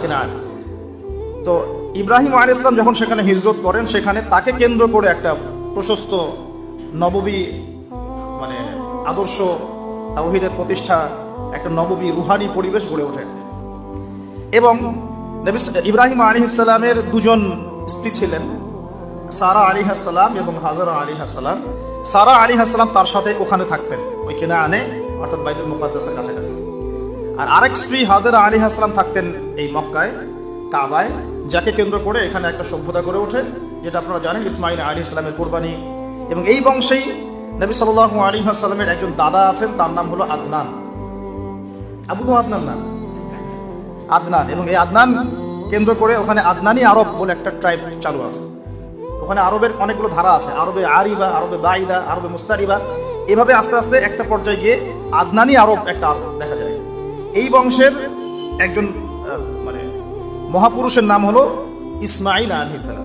কেনান। তো ইব্রাহিম আলাইহিস সালাম যখন সেখানে হিজরত করেন, সেখানে তাকে কেন্দ্র করে একটা প্রশস্ত নববী মানে আদর্শ তাওহীদের প্রতিষ্ঠা, একটা নববী রুহানি পরিবেশ গড়ে ওঠে। এবং নবী ইব্রাহিম আলাইহিস সালামের দুজন স্ত্রী ছিলেন, সারা আলাইহিস সালাম এবং হাজারা আলাইহিস সালাম। সারা আলাইহিস সালাম তার সাথে ওখানে থাকতেন, ওই কেনানে, অর্থাৎ বাইতুল মুকাদ্দাসের কাছাকাছি। আর আরেক স্ত্রী হাজারা আলাইহিস সালাম থাকতেন এই মক্কায়, কাবায়, যাকে কেন্দ্র করে এখানে একটা সভ্যতা গড়ে ওঠে, যেটা আপনারা জানেন ইসমাঈল আলাইহিস সালামের কুরবানি। এবং এই বংশেই নবী সাল্লাল্লাহু আলাইহি ওয়াসাল্লামের একজন দাদা আছেন, তার নাম হলো আদনান। আবু আদনান না, আদনান। এবং এই আদনান কেন্দ্র করে ওখানে আদনানি আরব বলে একটা ট্রাইব চালু আছে। ওখানে আরবের অনেকগুলো ধারা আছে, আরবে আরিবা, আরবে বাইদা, আরবে মুস্তারিবা। এভাবে আস্তে আস্তে একটা পর্যায়ে গিয়ে আদনানি আরব একটা আরব দেখা যায়। এই বংশের একজন মানে মহাপুরুষের নাম হলো ইসমাঈল আলাইহিস সালাম।